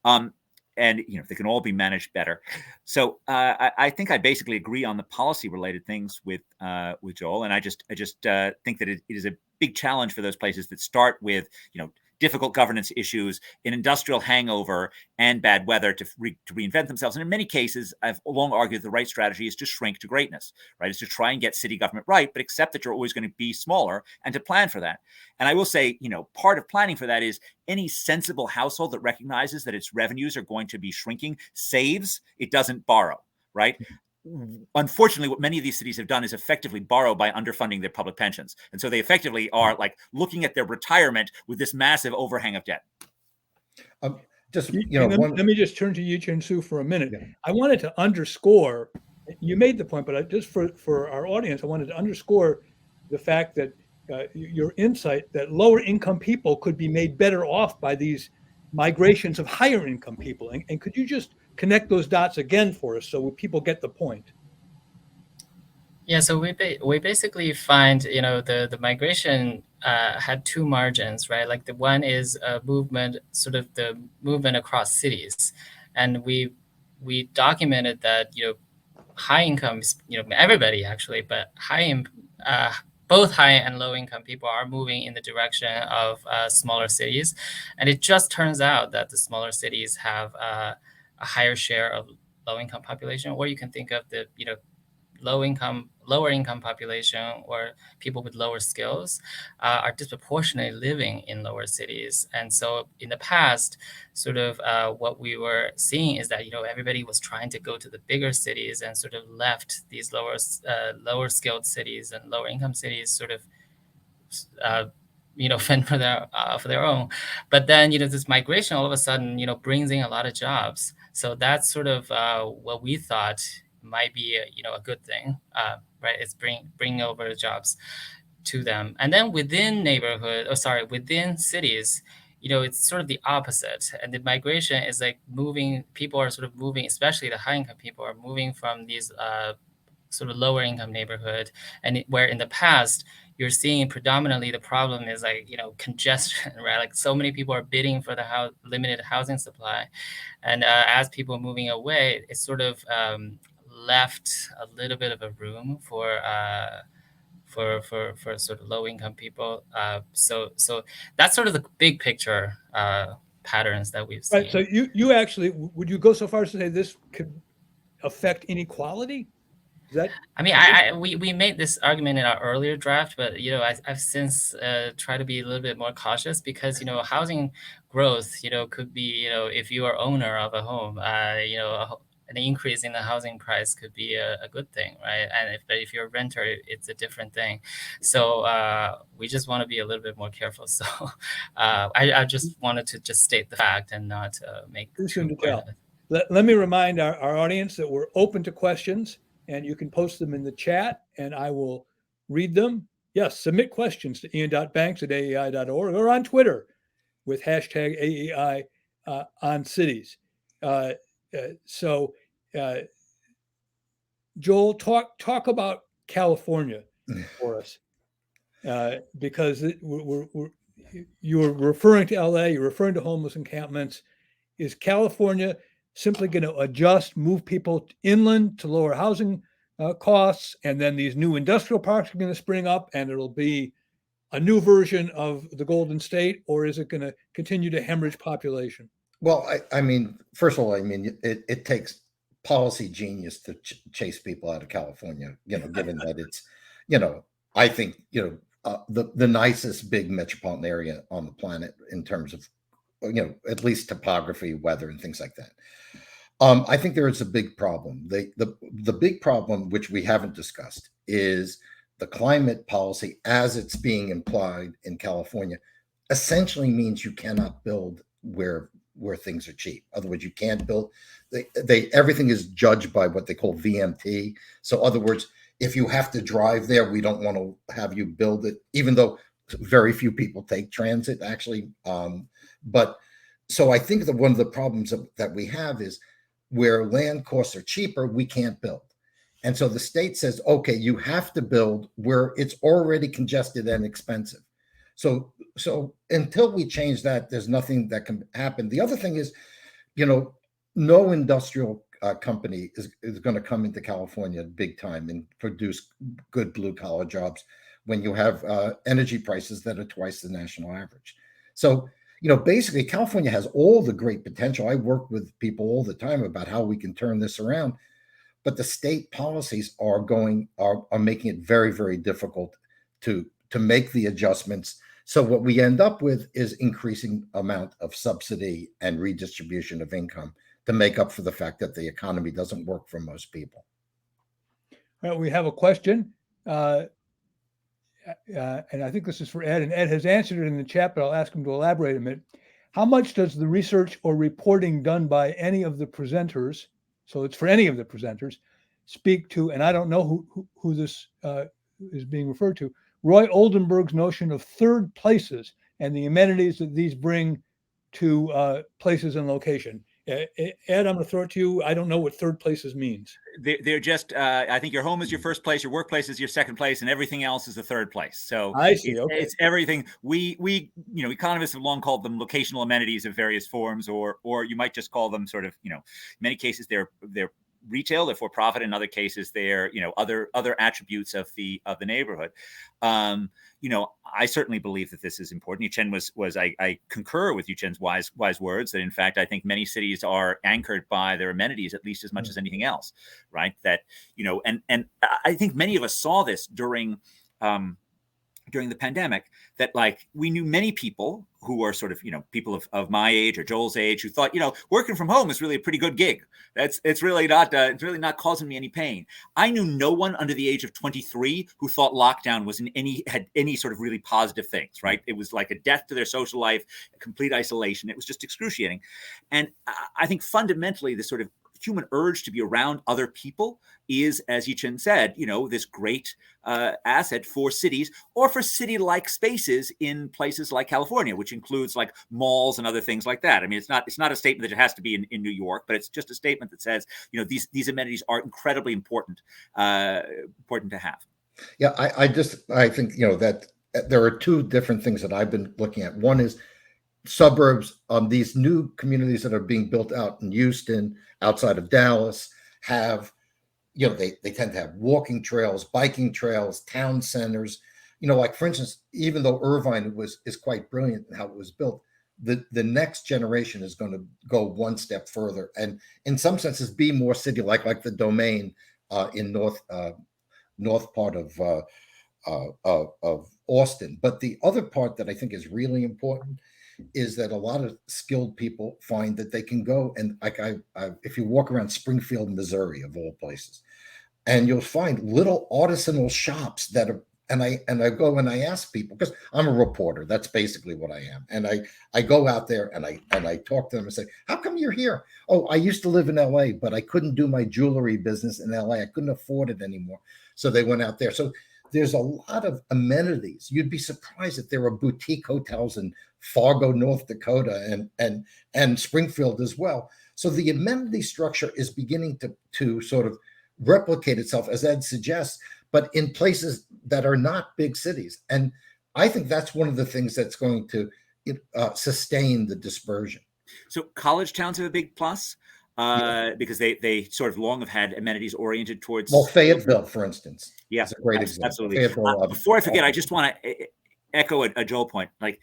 Speaker 2: And they can all be managed better. So I think I basically agree on the policy-related things with Joel, and I just think that it is a big challenge for those places that start with difficult governance issues, an industrial hangover, and bad weather to reinvent themselves. And in many cases, I've long argued the right strategy is to shrink to greatness, right? Is to try and get city government right, but accept that you're always going to be smaller and to plan for that. And I will say, part of planning for that is any sensible household that recognizes that its revenues are going to be shrinking saves, it doesn't borrow, right? Unfortunately, what many of these cities have done is effectively borrow by underfunding their public pensions. And so they effectively are like looking at their retirement with this massive overhang of debt.
Speaker 1: Let me just turn to Yichen Su for a minute. Yeah. I wanted to underscore, you made the point, but just for our audience, I wanted to underscore the fact that your insight that lower income people could be made better off by these migrations of higher income people. And could you just connect those dots again for us so people get the point?
Speaker 3: Yeah, so we basically find, the migration had two margins, right? Like the one is a movement, sort of the movement across cities. And we documented that, high incomes, everybody actually, but both high and low income people are moving in the direction of smaller cities. And it just turns out that the smaller cities have a higher share of low income population, or you can think of the lower income population or people with lower skills are disproportionately living in lower cities. And so in the past, sort of what we were seeing is that, everybody was trying to go to the bigger cities and sort of left these lower skilled cities and lower income cities sort of fend for their own. But then, this migration all of a sudden, brings in a lot of jobs. So that's sort of what we thought might be a good thing, right? It's bringing over jobs to them. And then within within cities, it's sort of the opposite. And the migration is like people are sort of moving, especially the high income people are moving from these sort of lower income neighborhood, and where in the past you're seeing predominantly the problem is like congestion, right? Like so many people are bidding for the limited housing supply, and as people are moving away, it's sort of left a little bit of a room for sort of low income people. So that's sort of the big picture patterns that we've seen.
Speaker 1: Right. So you actually, would you go so far as to say this could affect inequality? Is that?
Speaker 3: I mean, we made this argument in our earlier draft, but I've since tried to be a little bit more cautious because housing growth could be if you are owner of a home, an increase in the housing price could be a good thing, right? And if you're a renter, it's a different thing. So we just want to be a little bit more careful. So I just wanted to just state the fact and not make too
Speaker 1: tell. Let me remind our audience that we're open to questions, and you can post them in the chat and I will read them. Yes, submit questions to ian.banks@aei.org or on Twitter with hashtag AEI on cities. So Joel, talk about California for us, because you're referring to LA, you're referring to homeless encampments. Is California simply going to adjust, move people inland to lower housing costs, and then these new industrial parks are going to spring up and it'll be a new version of the Golden State, or is it going to continue to hemorrhage population?
Speaker 4: Well, I mean, first of all, it takes policy genius to chase people out of California, given that it's, I think, the nicest big metropolitan area on the planet in terms of, at least topography, weather, and things like that. I think there is a big problem. The big problem, which we haven't discussed, is the climate policy as it's being implied in California essentially means you cannot build where things are cheap. Otherwise, you can't build. Everything is judged by what they call VMT. So, in other words, if you have to drive there, we don't want to have you build it, even though very few people take transit, actually. But so I think that one of the problems that we have is where land costs are cheaper, we can't build. And so the state says, okay, you have to build where it's already congested and expensive. So until we change that, there's nothing that can happen. The other thing is, no industrial company is going to come into California big time and produce good blue collar jobs when you have energy prices that are twice the national average. So, basically California has all the great potential. I work with people all the time about how we can turn this around, but the state policies are making it very, very difficult to make the adjustments. So what we end up with is increasing amount of subsidy and redistribution of income to make up for the fact that the economy doesn't work for most people.
Speaker 1: All right, we have a question. And I think this is for Ed, and Ed has answered it in the chat, but I'll ask him to elaborate a minute. How much does the research or reporting done by any of the presenters, so it's for any of the presenters, speak to, and I don't know who this is being referred to, Roy Oldenburg's notion of third places and the amenities that these bring to places and location? Ed, I'm going to throw it to you. I don't know what third places means.
Speaker 2: They're just, I think your home is your first place, your workplace is your second place, and everything else is the third place. So
Speaker 1: I see. Okay.
Speaker 2: It's everything. We economists have long called them locational amenities of various forms, or you might just call them sort of, in many cases, they're retail, they're for profit. In other cases, they're, other attributes of the neighborhood. I certainly believe that this is important. Yichen I concur with Yichen's wise words that, in fact, I think many cities are anchored by their amenities at least as much as anything else, right? That, and I think many of us saw this during the pandemic, that like we knew many people who are sort of, people of my age or Joel's age who thought, working from home is really a pretty good gig. It's really not causing me any pain. I knew no one under the age of 23 who thought lockdown had any sort of really positive things, right? It was like a death to their social life, a complete isolation. It was just excruciating. And I think fundamentally this sort of human urge to be around other people is, as Yichen said, this great asset for cities or for city-like spaces in places like California, which includes like malls and other things like that. I mean, it's not a statement that it has to be in New York, but it's just a statement that says, these amenities are incredibly important to have.
Speaker 4: Yeah, I think, that there are two different things that I've been looking at. One is suburbs, these new communities that are being built out in Houston, outside of Dallas, have, they tend to have walking trails, biking trails, town centers. Like for instance, even though Irvine is quite brilliant in how it was built, the next generation is going to go one step further and in some senses be more city-like, like the Domain in north part of Austin. But the other part that I think is really important is that a lot of skilled people find that they can go and if you walk around Springfield, Missouri, of all places, and you'll find little artisanal shops that are, and I go and I ask people, because I'm a reporter, that's basically what I am, and I go out there and I talk to them and say, how come you're here? Oh, I used to live in LA, but I couldn't do my jewelry business in LA. I couldn't afford it anymore, so they went out there. So there's a lot of amenities. You'd be surprised that there are boutique hotels in Fargo, North Dakota, and Springfield as well. So the amenity structure is beginning to sort of replicate itself, as Ed suggests, but in places that are not big cities. And I think that's one of the things that's going to sustain the dispersion.
Speaker 2: So college towns have a big plus. Because they sort of long have had amenities oriented towards.
Speaker 4: Well, Fayetteville, for instance,
Speaker 2: is
Speaker 4: a great example.
Speaker 2: Absolutely. Before I forget, I just want to echo a Joel point. Like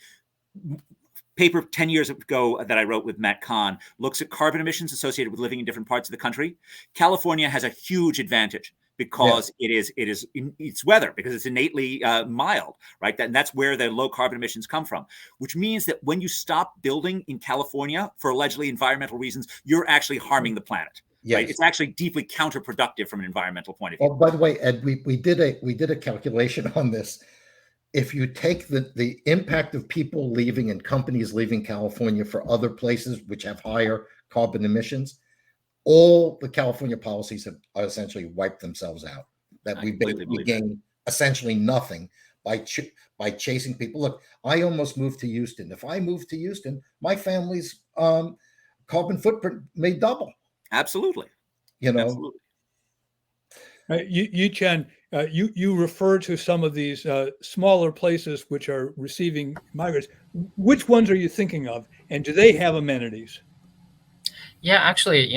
Speaker 2: paper 10 years ago that I wrote with Matt Kahn looks at carbon emissions associated with living in different parts of the country. California has a huge advantage because it's weather, because it's innately mild, right? And that's where the low carbon emissions come from, which means that when you stop building in California for allegedly environmental reasons, you're actually harming the planet. Yes. Right? It's actually deeply counterproductive from an environmental point of view.
Speaker 4: Oh, by the way, Ed, we did a calculation on this. If you take the impact of people leaving and companies leaving California for other places which have higher carbon emissions, all the California policies have essentially wiped themselves out. That we gain essentially nothing by chasing people. Look, I almost moved to Houston. If I moved to Houston, my family's carbon footprint may double.
Speaker 2: Absolutely.
Speaker 4: Absolutely.
Speaker 1: Yichen, you refer to some of these smaller places which are receiving migrants. Which ones are you thinking of, and do they have amenities?
Speaker 3: Yeah, actually,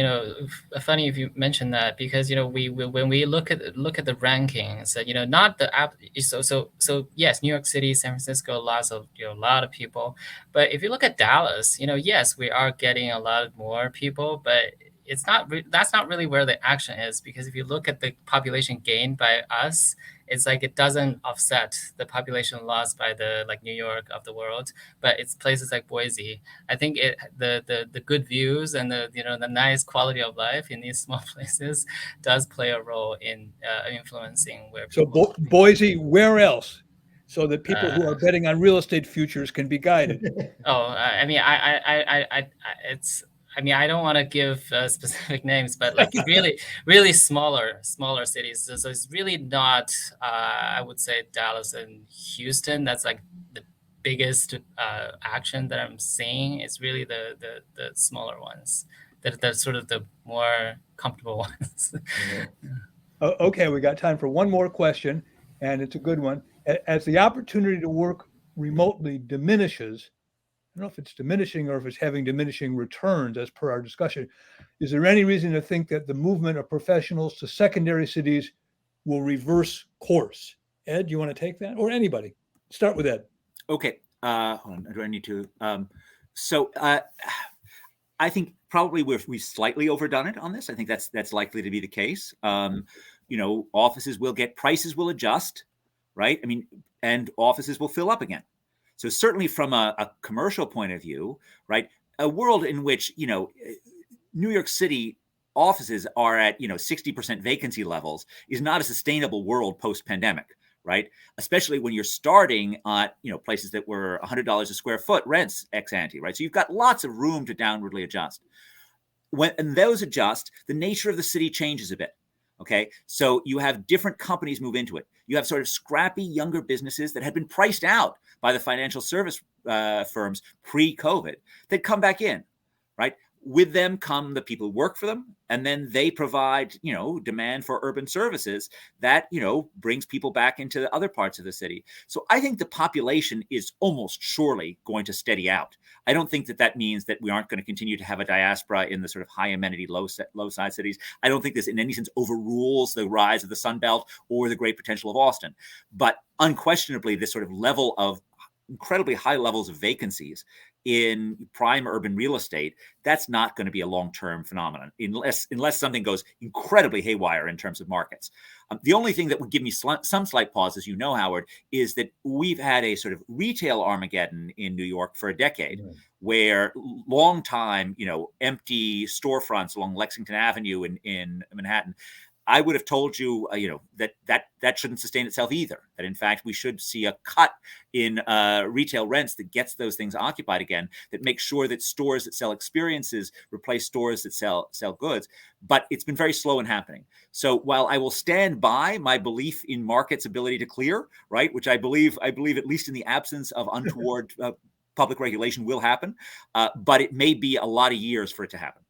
Speaker 3: funny if you mention that, because we when we look at the rankings, not the app. So yes, New York City, San Francisco, lots of a lot of people. But if you look at Dallas, yes, we are getting a lot more people, but it's not. That's not really where the action is, because if you look at the population gained by us, it's like it doesn't offset the population lost by the New York of the world, but it's places like Boise. I think the good views and the nice quality of life in these small places does play a role in influencing where.
Speaker 1: So Boise, where else? So that people who are betting on real estate futures can be guided.
Speaker 3: I mean, it's. I mean, I don't want to give specific names, but really smaller cities. So it's really not, I would say, Dallas and Houston. That's like the biggest action that I'm seeing. It's really the smaller ones, that are sort of the more comfortable ones.
Speaker 1: Okay, we got time for one more question, and it's a good one. As the opportunity to work remotely diminishes, don't know if it's diminishing or if it's having diminishing returns as per our discussion. Is there any reason to think that the movement of professionals to secondary cities will reverse course? Ed, you want to take that, or anybody? Start with Ed.
Speaker 2: Okay. Hold on. Do I need to? I think probably we've slightly overdone it on this. I think that's likely to be the case. Offices prices will adjust, right? I mean, and offices will fill up again. So certainly from a commercial point of view, right? A world in which, New York City offices are at, 60% vacancy levels is not a sustainable world post-pandemic, right? Especially when you're starting at, places that were $100 a square foot rents ex ante, right? So you've got lots of room to downwardly adjust. When those adjust, the nature of the city changes a bit. Okay, so you have different companies move into it. You have sort of scrappy younger businesses that had been priced out by the financial service firms pre-COVID that come back in, right? With them come the people who work for them, and then they provide, demand for urban services that, brings people back into the other parts of the city. So I think the population is almost surely going to steady out. I don't think that means that we aren't going to continue to have a diaspora in the sort of high amenity, low size cities. I don't think this in any sense overrules the rise of the Sun Belt or the great potential of Austin. But unquestionably, this sort of level of incredibly high levels of vacancies in prime urban real estate, that's not going to be a long-term phenomenon unless something goes incredibly haywire in terms of markets. The only thing that would give me some slight pause, as you know, Howard, is that we've had a sort of retail Armageddon in New York for a decade, where long time, empty storefronts along Lexington Avenue in Manhattan. I would have told you, that shouldn't sustain itself either. That in fact, we should see a cut in retail rents that gets those things occupied again, that makes sure that stores that sell experiences replace stores that sell goods. But it's been very slow in happening. So while I will stand by my belief in markets' ability to clear, right, which I believe at least in the absence of untoward public regulation will happen, but it may be a lot of years for it to happen.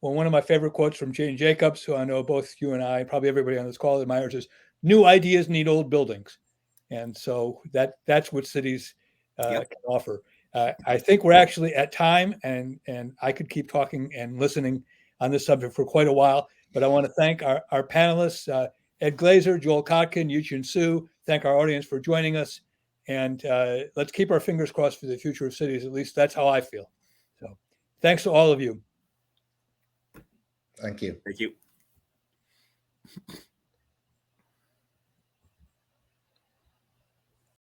Speaker 1: Well, one of my favorite quotes from Jane Jacobs, who I know both you and I, probably everybody on this call admires, is "New ideas need old buildings," and so that's what cities can offer. I think we're actually at time, and I could keep talking and listening on this subject for quite a while. But I want to thank our panelists, Ed Glaeser, Joel Kotkin, Yichen Su. Thank our audience for joining us, and let's keep our fingers crossed for the future of cities. At least that's how I feel. So, thanks to all of you.
Speaker 4: Thank you.
Speaker 2: Thank you.